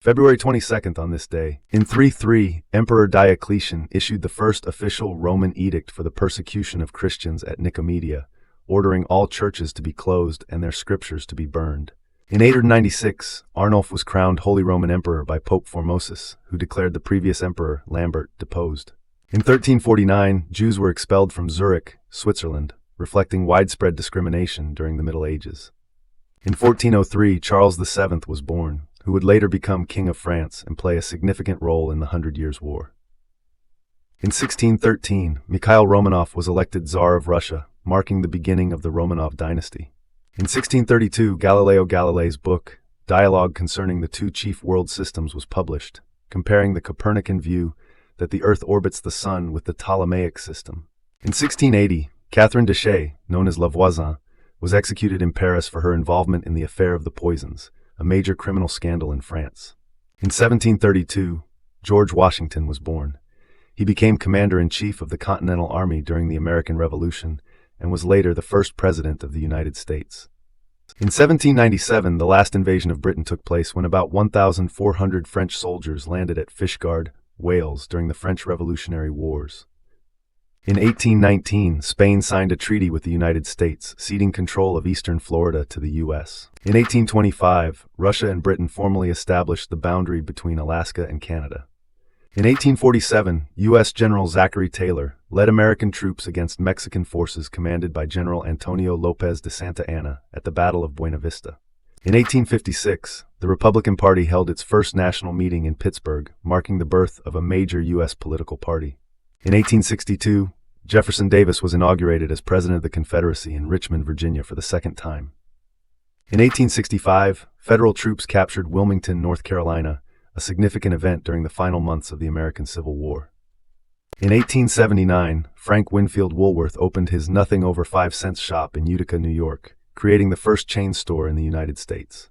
February 22nd on this day, in 333, Emperor Diocletian issued the first official Roman edict for the persecution of Christians at Nicomedia, ordering all churches to be closed and their scriptures to be burned. In 896, Arnulf was crowned Holy Roman Emperor by Pope Formosus, who declared the previous emperor, Lambert, deposed. In 1349, Jews were expelled from Zurich, Switzerland, reflecting widespread discrimination during the Middle Ages. In 1403, Charles VII was born, who would later become King of France and play a significant role in the 100 Years' War. In 1613, Mikhail Romanov was elected Tsar of Russia, marking the beginning of the Romanov dynasty. In 1632, Galileo Galilei's book, Dialogue Concerning the Two Chief World Systems, was published, comparing the Copernican view that the Earth orbits the Sun with the Ptolemaic system. In 1680, Catherine de Chay, known as Lavoisin, was executed in Paris for her involvement in the affair of the poisons, a major criminal scandal in France. In 1732, George Washington was born. He became commander-in-chief of the Continental Army during the American Revolution and was later the first president of the United States. In 1797, the last invasion of Britain took place when about 1,400 French soldiers landed at Fishguard, Wales during the French Revolutionary Wars. In 1819, Spain signed a treaty with the United States, ceding control of eastern Florida to the U.S. In 1825, Russia and Britain formally established the boundary between Alaska and Canada. In 1847, U.S. General Zachary Taylor led American troops against Mexican forces commanded by General Antonio Lopez de Santa Anna at the Battle of Buena Vista. In 1856, the Republican Party held its first national meeting in Pittsburgh, marking the birth of a major U.S. political party. In 1862, Jefferson Davis was inaugurated as President of the Confederacy in Richmond, Virginia for the second time. In 1865, federal troops captured Wilmington, North Carolina, a significant event during the final months of the American Civil War. In 1879, Frank Winfield Woolworth opened his nothing over 5 cents shop in Utica, New York, creating the first chain store in the United States.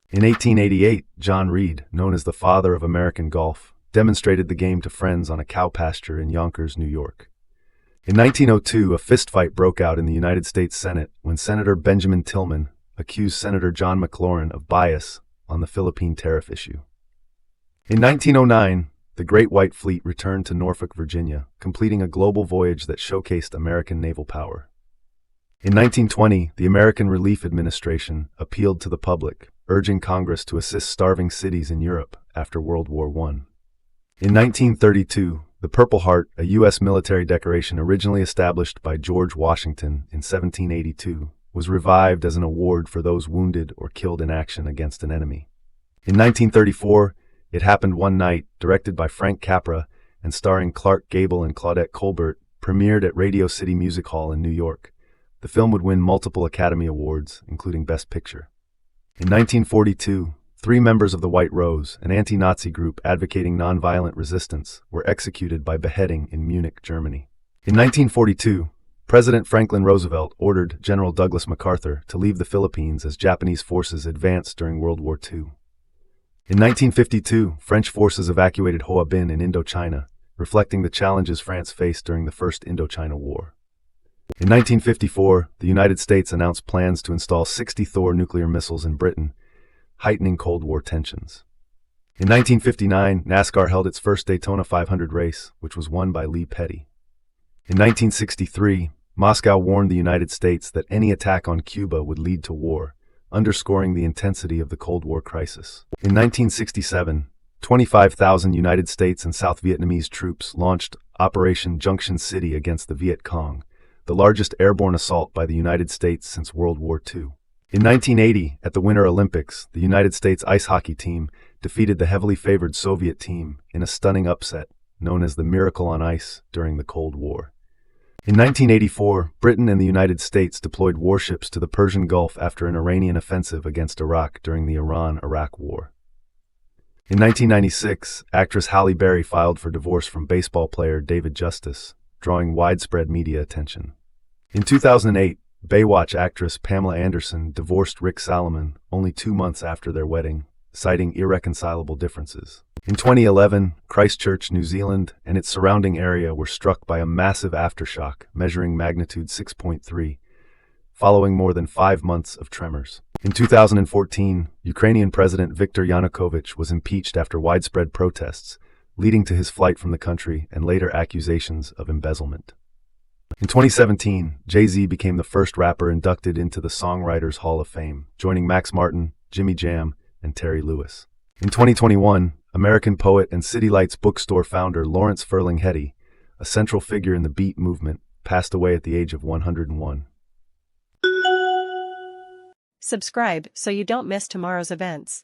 In 1888, John Reed, known as the father of American golf, demonstrated the game to friends on a cow pasture in Yonkers, New York. In 1902, a fistfight broke out in the United States Senate when Senator Benjamin Tillman accused Senator John McLaurin of bias on the Philippine tariff issue. In 1909, the Great White Fleet returned to Norfolk, Virginia, completing a global voyage that showcased American naval power. In 1920, the American Relief Administration appealed to the public, urging Congress to assist starving cities in Europe after World War I. In 1932, the Purple Heart, a U.S. military decoration originally established by George Washington in 1782, was revived as an award for those wounded or killed in action against an enemy. In 1934, It Happened One Night, directed by Frank Capra and starring Clark Gable and Claudette Colbert, premiered at Radio City Music Hall in New York. The film would win multiple Academy Awards, including Best Picture. In 1942, 3 members of the White Rose, an anti-Nazi group advocating nonviolent resistance, were executed by beheading in Munich, Germany. In 1942, President Franklin Roosevelt ordered General Douglas MacArthur to leave the Philippines as Japanese forces advanced during World War II. In 1952, French forces evacuated Hoa Binh in Indochina, reflecting the challenges France faced during the First Indochina War. In 1954, the United States announced plans to install 60 Thor nuclear missiles in Britain, heightening Cold War tensions. In 1959, NASCAR held its first Daytona 500 race, which was won by Lee Petty. In 1963, Moscow warned the United States that any attack on Cuba would lead to war, underscoring the intensity of the Cold War crisis. In 1967, 25,000 United States and South Vietnamese troops launched Operation Junction City against the Viet Cong, the largest airborne assault by the United States since World War II. In 1980, at the Winter Olympics, the United States ice hockey team defeated the heavily favored Soviet team in a stunning upset, known as the Miracle on Ice during the Cold War. In 1984, Britain and the United States deployed warships to the Persian Gulf after an Iranian offensive against Iraq during the Iran-Iraq War. In 1996, actress Halle Berry filed for divorce from baseball player David Justice, drawing widespread media attention. In 2008, Baywatch actress Pamela Anderson divorced Rick Salomon only 2 months after their wedding, citing irreconcilable differences. In 2011, Christchurch, New Zealand, and its surrounding area were struck by a massive aftershock measuring magnitude 6.3, following more than 5 months of tremors. In 2014, Ukrainian President Viktor Yanukovych was impeached after widespread protests, leading to his flight from the country and later accusations of embezzlement. In 2017, Jay-Z became the first rapper inducted into the Songwriters Hall of Fame, joining Max Martin, Jimmy Jam, and Terry Lewis. In 2021, American poet and City Lights bookstore founder Lawrence Ferlinghetti, a central figure in the Beat movement, passed away at the age of 101. Subscribe so you don't miss tomorrow's events.